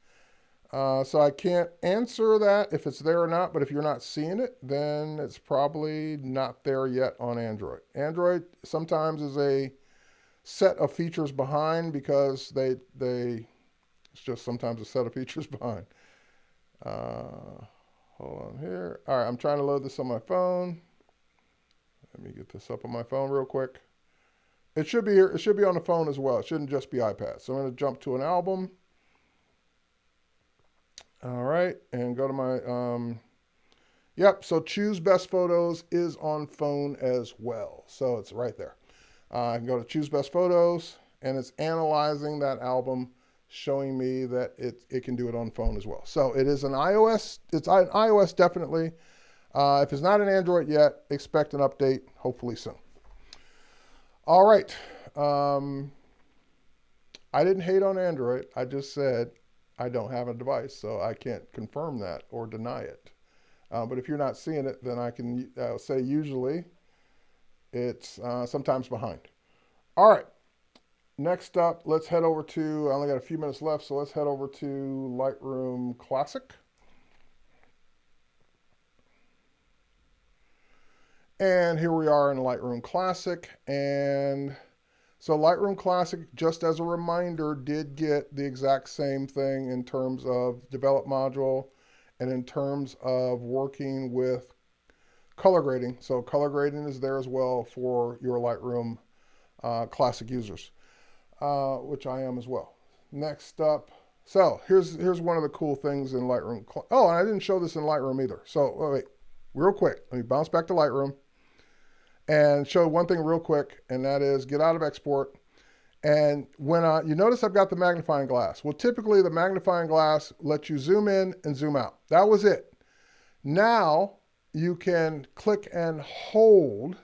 So I can't answer that if it's there or not, but if you're not seeing it, then it's probably not there yet on Android. Android sometimes is a set of features behind because it's just sometimes a set of features behind. Hold on here. All right, I'm trying to load this on my phone. Let me get this up on my phone real quick. It should be here. It should be on the phone as well. It shouldn't just be iPad. So I'm going to jump to an album. All right, and go to my, yep, so Choose Best Photos is on phone as well. So it's right there. I can go to Choose Best Photos, and it's analyzing that album, showing me that it can do it on phone as well. So it is an iOS. It's an iOS definitely. If it's not an Android yet, expect an update hopefully soon. All right. I didn't hate on Android. I just said I don't have a device, so I can't confirm that or deny it. But if you're not seeing it, then I can say usually it's sometimes behind. All right. Next up, let's head over to, I only got a few minutes left, so let's head over to Lightroom Classic. And here we are in Lightroom Classic. And so Lightroom Classic, just as a reminder, did get the exact same thing in terms of develop module and in terms of working with color grading. So color grading is there as well for your Lightroom Classic users, which I am as well. Next up, so here's one of the cool things in Lightroom. Oh, and I didn't show this in Lightroom either. So wait, real quick, let me bounce back to Lightroom and show one thing real quick, and that is get out of export. And when you notice I've got the magnifying glass. Well, typically the magnifying glass lets you zoom in and zoom out. That was it. Now you can click and hold,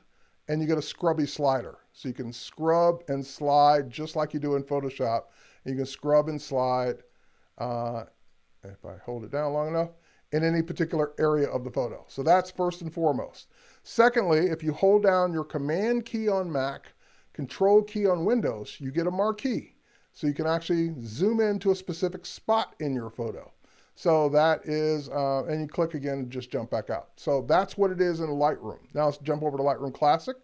and you get a scrubby slider. So you can scrub and slide just like you do in Photoshop. And you can scrub and slide, if I hold it down long enough, in any particular area of the photo. So that's first and foremost. Secondly, if you hold down your Command key on Mac, Control key on Windows, you get a marquee. So you can actually zoom into a specific spot in your photo. So that is, and you click again and just jump back out. So that's what it is in Lightroom. Now let's jump over to Lightroom Classic.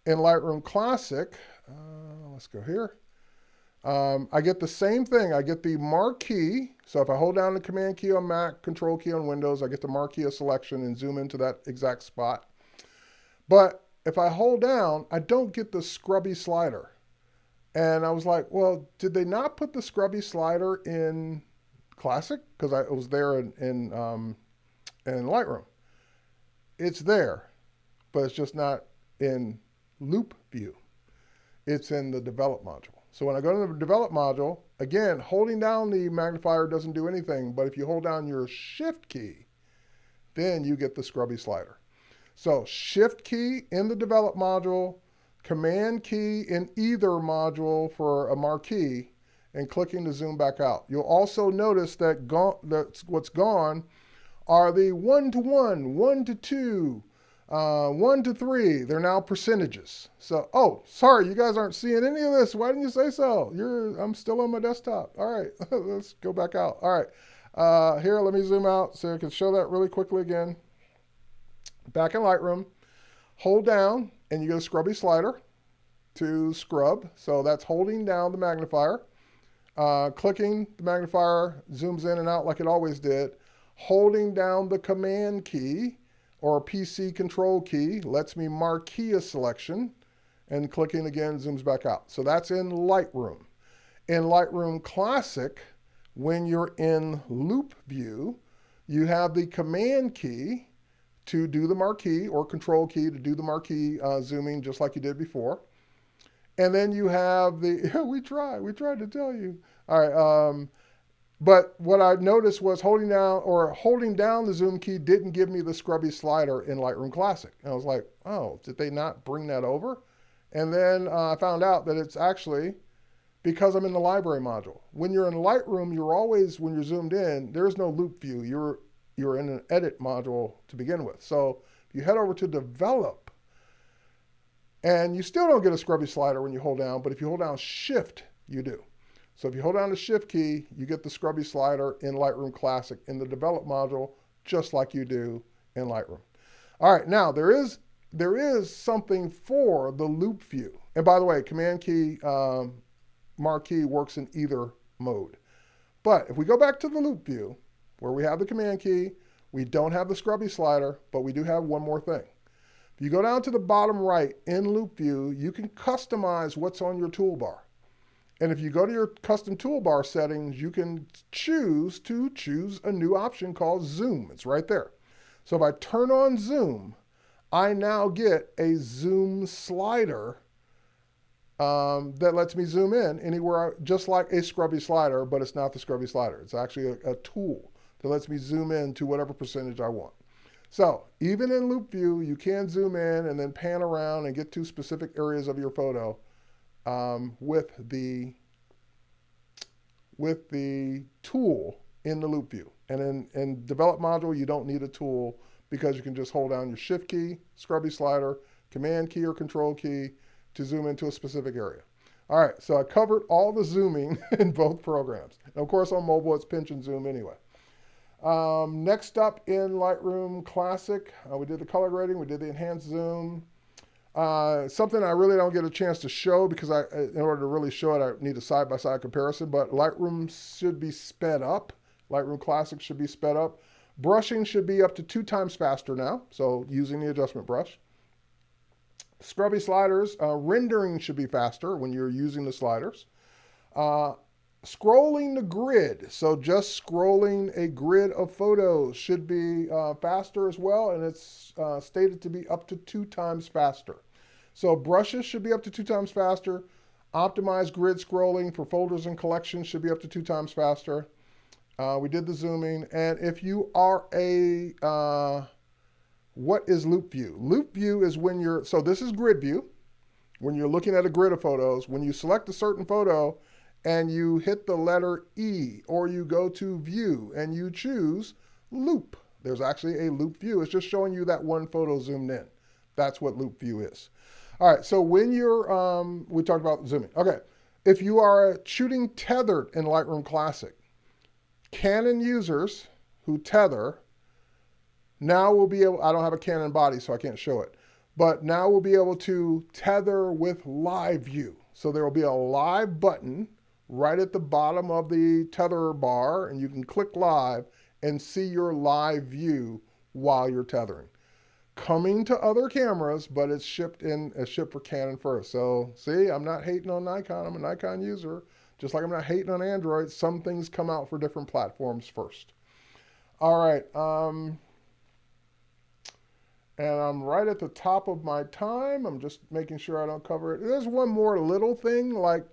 In Lightroom Classic, let's go here. I get the same thing. I get the marquee. So if I hold down the Command key on Mac, Control key on Windows, I get the marquee of selection and zoom into that exact spot. But if I hold down, I don't get the scrubby slider. And I was like, well, did they not put the scrubby slider in Classic? Because it was there in Lightroom. It's there, but it's just not in Loop View. It's in the Develop module. So when I go to the Develop module, again, holding down the magnifier doesn't do anything, but if you hold down your Shift key, then you get the scrubby slider. So Shift key in the Develop module, Command key in either module for a marquee, and clicking to zoom back out. You'll also notice that what's gone are the 1 to 1, 1 to 2, 1 to 3. They're now percentages. So, oh, sorry, you guys aren't seeing any of this. Why didn't you say so? I'm still on my desktop. All right, let's go back out. All right, here, let me zoom out so I can show that really quickly again. Back in Lightroom, hold down, and you get a scrubby slider to scrub. So that's holding down the magnifier. Clicking the magnifier zooms in and out like it always did. Holding down the Command key or PC Control key lets me marquee a selection, and clicking again zooms back out. So that's in Lightroom. In Lightroom Classic, when you're in Loop View, you have the Command key to do the marquee or Control key to do the marquee zooming just like you did before. And then you have the, we tried to tell you. All right, but what I noticed was holding down the zoom key didn't give me the scrubby slider in Lightroom Classic. And I was like, oh, did they not bring that over? And then I found out that it's actually because I'm in the library module. When you're in Lightroom, you're always, when you're zoomed in, there's no loop view. You're in an edit module to begin with. So if you head over to develop, and you still don't get a scrubby slider when you hold down, but if you hold down Shift, you do. So if you hold down the Shift key, you get the scrubby slider in Lightroom Classic in the Develop module, just like you do in Lightroom. All right, now there is something for the loop view. And by the way, Command key marquee works in either mode. But if we go back to the loop view, where we have the Command key, we don't have the scrubby slider, but we do have one more thing. If you go down to the bottom right in Loop View, you can customize what's on your toolbar. And if you go to your custom toolbar settings, you can choose a new option called Zoom. It's right there. So if I turn on Zoom, I now get a zoom slider that lets me zoom in anywhere, just like a scrubby slider, but it's not the scrubby slider. It's actually a tool that lets me zoom in to whatever percentage I want. So even in Loop View, you can zoom in and then pan around and get to specific areas of your photo with the tool in the Loop View. And in Develop module, you don't need a tool because you can just hold down your Shift key, scrubby slider, Command key or Control key to zoom into a specific area. All right, so I covered all the zooming in both programs. And of course, on mobile, it's pinch and zoom anyway. Next up in Lightroom Classic, we did the color grading, we did the enhanced zoom. Something I really don't get a chance to show because in order to really show it, I need a side-by-side comparison, but Lightroom should be sped up. Lightroom Classic should be sped up. Brushing should be up to 2 times faster now, so using the adjustment brush. Scrubby sliders, rendering should be faster when you're using the sliders. Scrolling the grid, so just scrolling a grid of photos should be faster as well, and it's stated to be up to 2 times faster. So brushes should be up to 2 times faster. Optimized grid scrolling for folders and collections should be up to 2 times faster. We did the zooming, and if you are what is Loop View? Loop View is when so this is grid view, when you're looking at a grid of photos. When you select a certain photo, and you hit the letter E, or you go to View and you choose Loop. There's actually a Loop View. It's just showing you that one photo zoomed in. That's what Loop View is. All right, so when you're, we talked about zooming. Okay, if you are shooting tethered in Lightroom Classic, Canon users who tether now will be able, I don't have a Canon body, so I can't show it, but now we'll be able to tether with Live View. So there will be a live button right at the bottom of the tether bar, and you can click live and see your live view while you're tethering. Coming to other cameras, but it's shipped for Canon first. So see, I'm not hating on Nikon. I'm a Nikon user. Just like I'm not hating on Android, some things come out for different platforms first. All right, and I'm right at the top of my time. I'm just making sure I don't cover it. There's one more little thing, like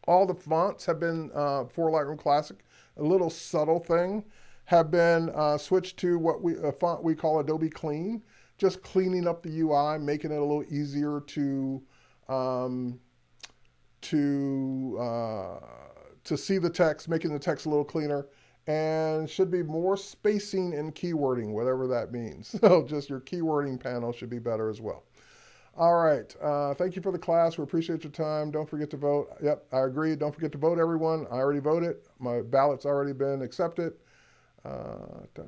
all the fonts have been, for Lightroom Classic, a little subtle thing, have been switched to a font we call Adobe Clean, just cleaning up the UI, making it a little easier to see the text, making the text a little cleaner, and should be more spacing and keywording, whatever that means. So just your keywording panel should be better as well. All right, thank you for the class. We appreciate your time. Don't forget to vote. Yep, I agree. Don't forget to vote, everyone. I already voted. My ballot's already been accepted. Just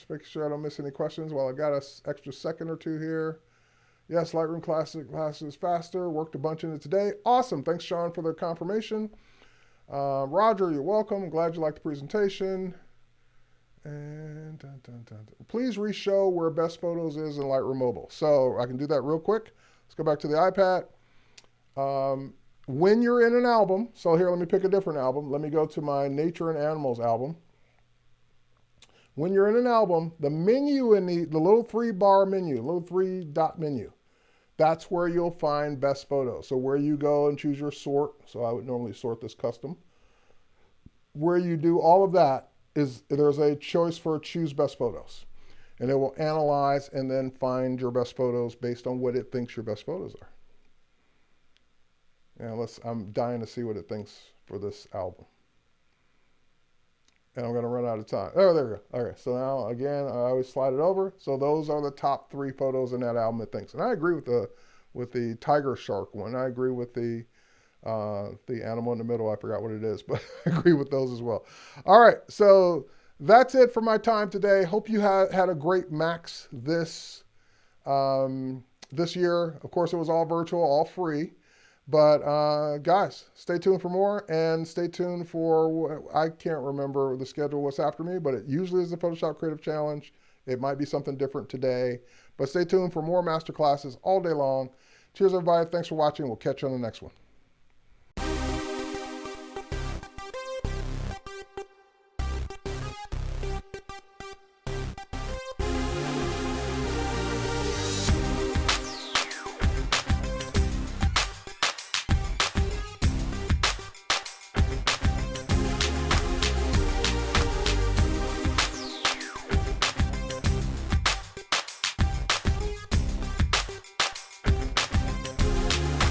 making sure I don't miss any questions while I got an extra second or two here. Yes, Lightroom classes faster. Worked a bunch in it today. Awesome. Thanks, Sean, for the confirmation. Roger, you're welcome. I'm glad you liked the presentation. And please re-show where Best Photos is in Lightroom Mobile. So I can do that real quick. Let's go back to the iPad. When you're in an album, so here, let me pick a different album. Let me go to my Nature and Animals album. When you're in an album, the menu in the little 3-bar menu, little 3-dot menu, that's where you'll find Best Photos. So where you go and choose your sort, so I would normally sort this custom. Where you do all of that is there's a choice for choose Best Photos. And it will analyze and then find your best photos based on what it thinks your best photos are. And I'm dying to see what it thinks for this album. And I'm going to run out of time. Oh, there we go. Okay, so now, again, I always slide it over. So those are the top 3 photos in that album it thinks. And I agree with the tiger shark one. I agree with the animal in the middle. I forgot what it is, but I agree with those as well. All right, so that's it for my time today. Hope you had a great Max this year. Of course, it was all virtual, all free. But guys, stay tuned for more, and stay tuned for, I can't remember the schedule what's after me, but it usually is the Photoshop Creative Challenge. It might be something different today, but stay tuned for more masterclasses all day long. Cheers, everybody. Thanks for watching. We'll catch you on the next one.